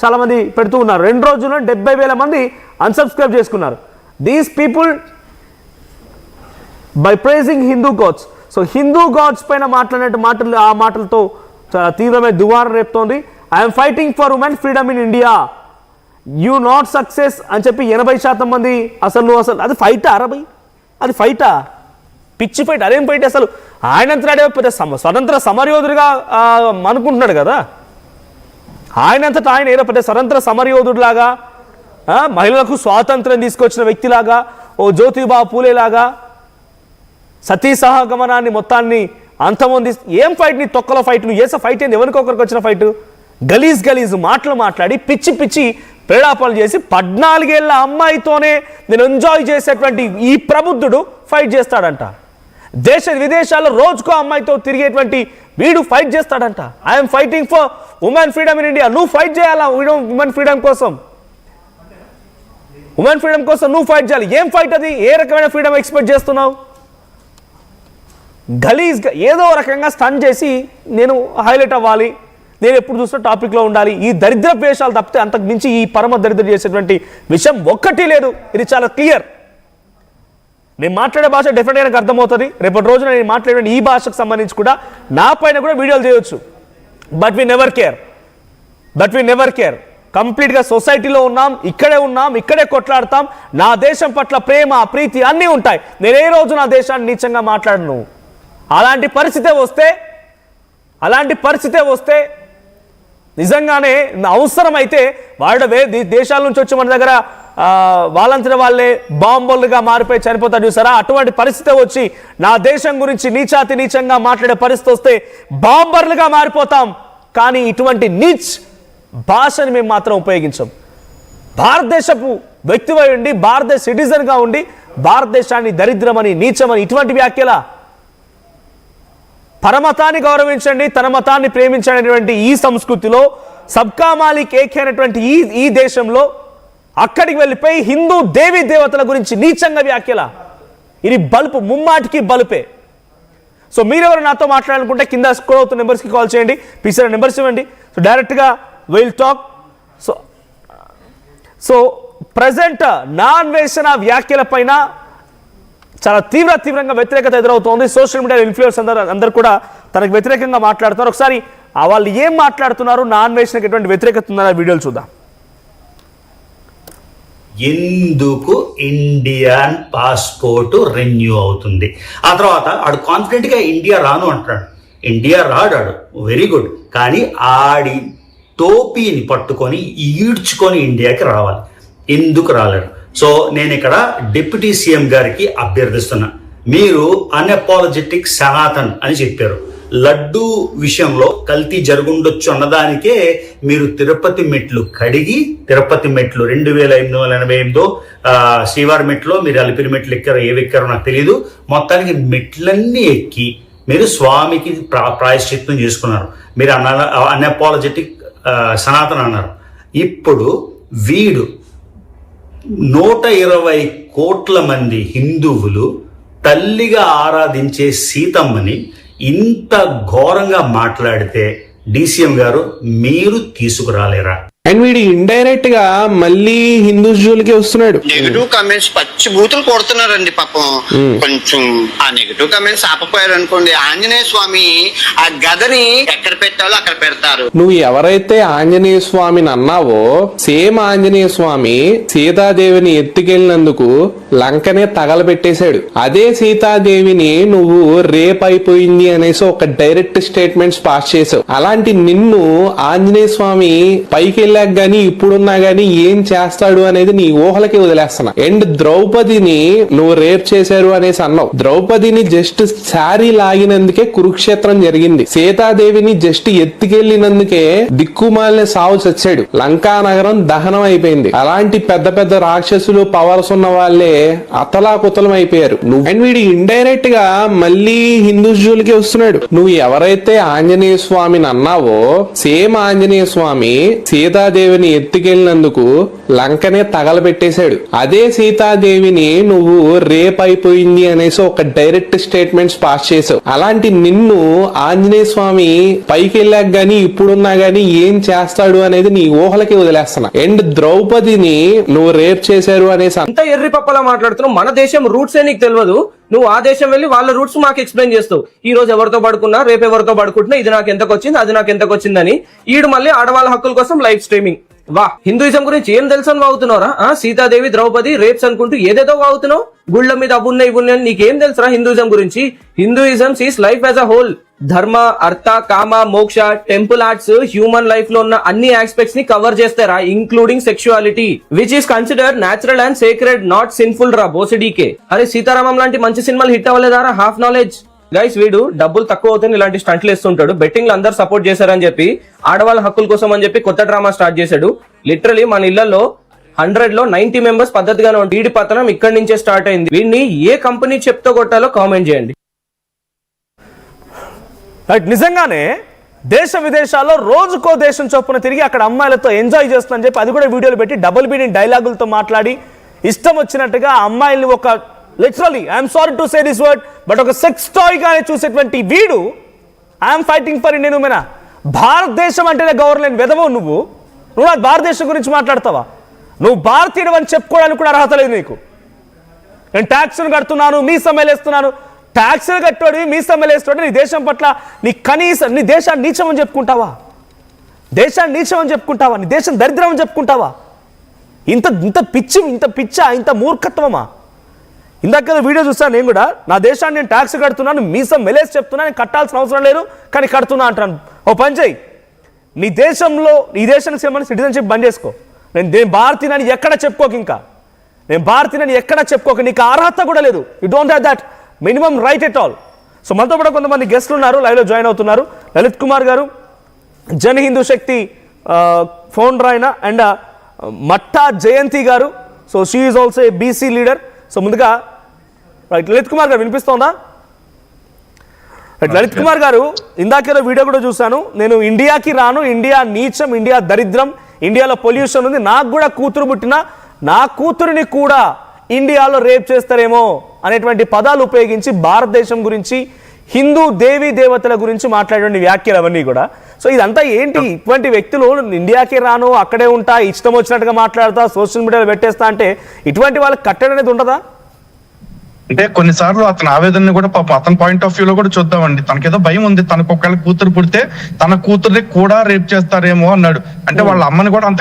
చాలామంది పెడుతూ ఉన్నారు. 2 రోజుల్లో 70,000 మంది అన్సబ్స్క్రైబ్ చేసుకున్నారు. These people by praising Hindu gods. So Hindu gods పైన మాట్లాడినట్టు మాటలు ఆ మాటలతో చాలా తీవ్రమైన దువారం రేపుతోంది. I'm fighting for women freedom in India, you not success అని చెప్పి 80% మంది అసలు అది ఫైటా? అది ఫైటా? పిచ్చి ఫైట్. అదేం ఫైట్ అసలు? ఆయనంతటాడే పెద్ద స్వతంత్ర సమరయోధుడిగా అనుకుంటున్నాడు కదా. ఆయనంతటా ఆయన ఏదో పెద్ద స్వతంత్ర సమరయోధుడిలాగా, మహిళలకు స్వాతంత్రం తీసుకొచ్చిన వ్యక్తిలాగా, ఓ జ్యోతిబా పూలేలాగా సతీ సహగమనాన్ని మొత్తాన్ని అంతమంది. ఏం ఫైట్ నీ తొక్కలో ఫైట్? నువ్వు చేసే ఫైట్ ఏంది? ఎవరికొకరికి వచ్చిన ఫైట్? గలీజ్ మాటలు మాట్లాడి పిచ్చి ప్రేడాపాలు చేసి 14 ఏళ్ల అమ్మాయితోనే నేను ఎంజాయ్ చేసేటువంటి ఈ ప్రబుద్ధుడు ఫైట్ చేస్తాడంట. దేశ విదేశాల్లో రోజుకో అమ్మాయితో తిరిగేటువంటి వీడు ఫైట్ చేస్తాడంట. I'm fighting for women freedom in India. నువ్వు ఫైట్ చేయాలా ఉమెన్ ఫ్రీడమ్ కోసం? ఉమెన్ ఫ్రీడమ్ కోసం నువ్వు ఫైట్ చేయాలి. ఏం ఫైట్ అది? ఏ రకమైన ఫ్రీడమ్ ఎక్స్పెక్ట్ చేస్తున్నావు? గలీజ్గా ఏదో రకంగా స్టన్ చేసి నేను హైలైట్ అవ్వాలి, నేను ఎప్పుడు చూసినా టాపిక్లో ఉండాలి. ఈ దరిద్ర వేషాలు తప్పితే అంతకు మించి ఈ పరమ దరిద్రం చేసేటువంటి విషయం ఒక్కటి లేదు. ఇది చాలా క్లియర్. నేను మాట్లాడే భాష డెఫినెట్గా నాకు అర్థమవుతుంది. రేపటి రోజున నేను మాట్లాడే ఈ భాషకు సంబంధించి కూడా నా పైన కూడా వీడియోలు చేయొచ్చు. But we never care. కంప్లీట్గా సొసైటీలో ఉన్నాం, ఇక్కడే కొట్లాడతాం. నా దేశం పట్ల ప్రేమ ప్రీతి అన్నీ ఉంటాయి. నేను ఏ రోజు నా దేశాన్ని నీచంగా మాట్లాడను. అలాంటి పరిస్థితే వస్తే నిజంగానే అవసరమైతే వాళ్ళ దేశాల నుంచి వచ్చి మన దగ్గర వాళ్ళంతట వాళ్ళే బాంబులుగా మారిపోయి చనిపోతారు చూసారా? అటువంటి పరిస్థితి వచ్చి నా దేశం గురించి నీచంగా మాట్లాడే పరిస్థితి వస్తే బాంబర్లుగా మారిపోతాం. కానీ ఇటువంటి నీచ్ భాషని మేము మాత్రం ఉపయోగించాం. భారతదేశపు వ్యక్తివై ఉండి, భారతదేశ సిటిజన్గా ఉండి భారతదేశాన్ని దరిద్రమని నీచమని ఇటువంటి వ్యాఖ్యల? పరమతాన్ని గౌరవించండి, తన మతాన్ని ప్రేమించండి ఈ సంస్కృతిలో, సబ్కా మాలిక్ ఏక్ అయినటువంటి ఈ దేశంలో అక్కడికి వెళ్ళిపోయి హిందూ దేవీ దేవతల గురించి నీచంగా వ్యాఖ్యల? ఇది బల్పు, ముమ్మాటికి బల్పే. సో మీరెవరు నాతో మాట్లాడాలనుకుంటే కింద స్క్రోల్ అవుతున్న నెంబర్స్కి కాల్ చేయండి, పిసిఆర్ నెంబర్స్ ఇవ్వండి. సో డైరెక్ట్గా విల్ టాక్. సో ప్రజెంట్ నా అన్వేషణ వ్యాఖ్యల పైన చాలా తీవ్రంగా వ్యతిరేకత ఎదురవుతోంది. సోషల్ మీడియా ఇన్ఫ్లుయెన్సర్స్ అందరూ కూడా తనకు వ్యతిరేకంగా మాట్లాడుతున్నారు. ఒకసారి వాళ్ళు ఏం మాట్లాడుతున్నారు, నా అన్వేషణకు ఎటువంటి వ్యతిరేకత ఉందన్న వీడియోలు చూద్దాం. ఎందుకు ఇండియన్ పాస్పోర్ట్ రెన్యూ అవుతుంది? ఆ తర్వాత ఆడు కాన్ఫిడెంట్గా ఇండియా రాను అంటాడు. ఇండియా రాడాడు, వెరీ గుడ్. కానీ ఆడి టోపీని పట్టుకొని ఈడ్చుకొని ఇండియాకి రావాలి. ఎందుకు రాలేరు? సో నేను ఇక్కడ డిప్యూటీ సీఎం గారికి అభ్యర్థిస్తున్నా. మీరు అన్అపాలజెటిక్ సనాతన్ అని చెప్పారు. లడ్డూ విషయంలో కల్తీ జరుగుండొచ్చు అన్నదానికే మీరు తిరుపతి మెట్లు కడిగి, తిరుపతి మెట్లు 2888 శ్రీవారి మెట్లో మీరు అలిపిరి మెట్లు ఎక్కారో ఏవెక్కారో నాకు తెలీదు. మొత్తానికి మెట్లన్నీ ఎక్కి మీరు స్వామికి ప్రాయశ్చిత్తం చేసుకున్నారు. మీరు అన్అపాలజెటిక్ సనాతన్ అన్నారు. ఇప్పుడు వీడు 120 కోట్ల మంది హిందువులు తల్లిగా ఆరాధించే సీతమ్మని ఇంత ఘోరంగా మాట్లాడితే డీసీఎం గారు మీరు తీసుకురాలేరా? అండ్ వీడు ఇండైరెక్ట్ గా మళ్ళీ హిందూస్ జోలికి వస్తున్నాడు. నెగిటివ్ కామెంట్స్ పచ్చి బూతులు కొడుతున్నారండి పాపం. కొంచెం ఆ నెగిటివ్ కామెంట్స్ ఆపపోయారు అనుకోండి, ఆంజనేయ స్వామి ఆ గదని ఎక్కడ పెట్టాలో అక్కడ పెడతారు. నువ్వు ఎవరైతే ఆంజనేయ స్వామిని అన్నావో సేమ్ ఆంజనేయ స్వామి సీతాదేవిని ఎత్తుకెళ్ళినందుకు లంకనే తగలబెట్టేశాడు. అదే సీతాదేవిని నువ్వు రేప్ అయిపోయింది అనేసి ఒక డైరెక్ట్ స్టేట్మెంట్స్ పాస్ చేసావు. అలాంటి నిన్ను ఆంజనేయ స్వామి పైకి వెళ్ళాక గానీ ఇప్పుడున్నా గానీ ఏం చేస్తాడు అనేది నీ ఊహలకి వదిలేస్తున్నా. అండ్ ద్రౌపదిని నువ్వు రేప్ చేశారు అనేసి అన్నావు. ద్రౌపదిని జస్ట్ శారీ లాగినందుకే కురుక్షేత్రం జరిగింది. సీతాదేవిని జస్ట్ ఎత్తుకెళ్లినందుకే దిక్కుమాలిన సావు చచ్చాడు. లంకా నగరం దహనం అయిపోయింది. అలాంటి పెద్ద పెద్ద రాక్షసులు పవర్స్ ఉన్న వాళ్ళే అతలాకుతలం అయిపోయారు. అండ్ వీడు ఇండైరెక్ట్ గా మళ్ళీ హిందూస్ జోలికి వస్తున్నాడు. నువ్వు ఎవరైతే ఆంజనేయ స్వామిని అన్నావో సేమ్ ఆంజనేయ స్వామి సీతా సీతాదేవిని ఎత్తుకెళ్ళినందుకు లంకనే తగలబెట్టేశాడు. అదే సీతాదేవిని నువ్వు రేప్ అయిపోయింది అనేసి ఒక డైరెక్ట్ స్టేట్మెంట్స్ పాస్ చేసావు. అలాంటి నిన్ను ఆంజనేయ స్వామి పైకి వెళ్ళాక గానీ ఇప్పుడున్నా గానీ ఏం చేస్తాడు అనేది నీ ఊహలకి వదిలేస్తున్నా. అండ్ ద్రౌపదిని నువ్వు రేప్ చేశారు అనేసి అంత ఎర్రి పప్పలా మాట్లాడుతున్నావు. మన దేశం రూట్స్ ఏ నీకు తెలియదు. నువ్వు ఆ దేశం వెళ్ళి వాళ్ళ రూట్స్ మాకు ఎక్స్ప్లెయిన్ చేస్తావు. ఈ రోజు ఎవరితో పడుకున్నా, రేపు ఎవరితో పడుకుంటున్నా, ఇది నాకు ఎంతకు వచ్చింది, అది నాకు ఎంతకు వచ్చిందని. ఈడు మళ్ళీ ఆడవాళ్ళ హక్కుల కోసం లైవ్ స్ట్రీమింగ్. వా, హిందూయిజం గురించి ఏం తెలుసు అని వాగుతున్నావురా? సీతాదేవి, ద్రౌపది రేప్స్ అనుకుంటూ ఏదేదో వాగుతున్నావు. గుళ్ళ మీద అవ్వున్నాయి ఇవ్వున్నాయి అని నీకేం తెలుసురా హిందూయిజం గురించి? Hinduism sees life as a whole. Dharma, artha, కామ, మోక్ష, టెంపుల్ ఆర్ట్స్ హ్యూమన్ లైఫ్ లో ఉన్న అన్ని ఆస్పెక్ట్స్ ని కవర్ చేస్తారా, including sexuality, which is considered natural and sacred, not sinful రా బోసిడీకే. అరే సీతారామం లాంటి మంచి సినిమాలు హిట్ అవ్వలేదారా? Half knowledge guys. వీడు డబ్బులు తక్కువ అవుతాయి ఇలాంటి స్టంట్లు వేస్తుంటాడు. బెట్టింగ్ లో అందరు సపోర్ట్ చేశారని చెప్పి, ఆడవాళ్ళ హక్కుల కోసం అని చెప్పి కొత్త డ్రామా స్టార్ట్ చేశాడు. లిటరలీ మన ఇళ్లలో 100 లో 90 మెంబర్స్ పద్ధతిగానే ఉంటుంది. వీడి పతనం ఇక్కడి నుంచే స్టార్ట్ అయింది. వీడిని ఏ కంపెనీ చెప్తో కొట్టాలో కామెంట్ చేయండి. నిజంగానే దేశ విదేశాల్లో రోజుకో దేశం చొప్పున తిరిగి అక్కడ అమ్మాయిలతో ఎంజాయ్ చేస్తుందని చెప్పి అది కూడా వీడియోలు పెట్టి డబుల్ మీనింగ్ డైలాగులతో మాట్లాడి ఇష్టం వచ్చినట్టుగా అమ్మాయిల్ని ఒక literally I'm sorry to say this word but ఒక సెక్స్ టాయ్ గానే చూసేటువంటి వీడు I'm fighting for Indian women. భారతదేశం అంటేనే గౌరవం లేని వెదవో నువ్వు నాకు భారతదేశం గురించి మాట్లాడతావా? నువ్వు భారతీయుడు అని చెప్పుకోవడానికి కూడా అర్హత లేదు నీకు. నేను ట్యాక్స్ను కడుతున్నాను, మీ సమ్మెలేస్తున్నాను. ట్యాక్స్లు కట్టోడి, మీ సమ్మెలేస్తాడు. నీ దేశం పట్ల నీ కనీసం నీ దేశాన్ని నీచం అని చెప్పుకుంటావా? దేశాన్ని నీచం అని చెప్పుకుంటావా? నీ దేశం దరిద్రం అని చెప్పుకుంటావా? ఇంత ఇంత పిచ్చా, ఇంత మూర్ఖత్వమా? ఇందాక వీడియో చూస్తాను నేను కూడా. నా దేశాన్ని నేను ట్యాక్స్ కడుతున్నాను, మీసం మెలేసి చెప్తున్నా, నేను కట్టాల్సిన అవసరం లేదు కానీ కడుతున్నా అంటాను. ఓ పని చేయి, నీ దేశంలో ఈ దేశానికి సంబంధించి సిటిజన్షిప్ బంద్ చేసుకో. నేను భారతీయుని ఎక్కడ చెప్పుకోక, ఇంకా నేను భారతీయుని ఎక్కడ చెప్పుకోక, నీకు అర్హత కూడా లేదు. You don't have that minimum right at all. So మనతో కూడా కొంతమంది గెస్ట్లు ఉన్నారు, లైవ్లో జాయిన్ అవుతున్నారు. లలిత్ కుమార్ గారు జన్ హిందూ శక్తి ఫౌండర్ ఆయన, అండ్ మట్టా జయంతి గారు. So she is also a BC leader. So ముందుగా రైట్ లలిత్ కుమార్ గారు వినిపిస్తోందా? రైట్ లలిత్ కుమార్ గారు, ఇందాకేదో వీడియో కూడా చూశాను. నేను ఇండియాకి రాను, ఇండియా నీచం, ఇండియా దరిద్రం, ఇండియాలో పొల్యూషన్ ఉంది, నాకు కూడా కూతురు పుట్టిన నా కూతురిని కూడా ఇండియాలో రేప్ చేస్తారేమో అనేటువంటి పదాలు ఉపయోగించి భారతదేశం గురించి, హిందూ దేవీ దేవతల గురించి మాట్లాడే వ్యాఖ్యలు అవన్నీ కూడా. సో ఇదంతా ఏంటి? ఇటువంటి వ్యక్తులు ఇండియాకి రాను, అక్కడే ఉంటా, ఇష్టం వచ్చినట్టుగా మాట్లాడతా, సోషల్ మీడియాలో పెట్టేస్తా అంటే ఇటువంటి వాళ్ళకి కట్టడి అనేది ఉండదా? అంటే కొన్నిసార్లు అతని ఆవేదనని కూడా పాప అతని పాయింట్ ఆఫ్ వ్యూ లో కూడా చూద్దామండి. తనకేదో భయం ఉంది, తనకు ఒకవేళ కూతురు పుడితే తన కూతుర్ని కూడా రేప్ చేస్తారేమో అన్నాడు. అంటే వాళ్ళ అమ్మని కూడా అంత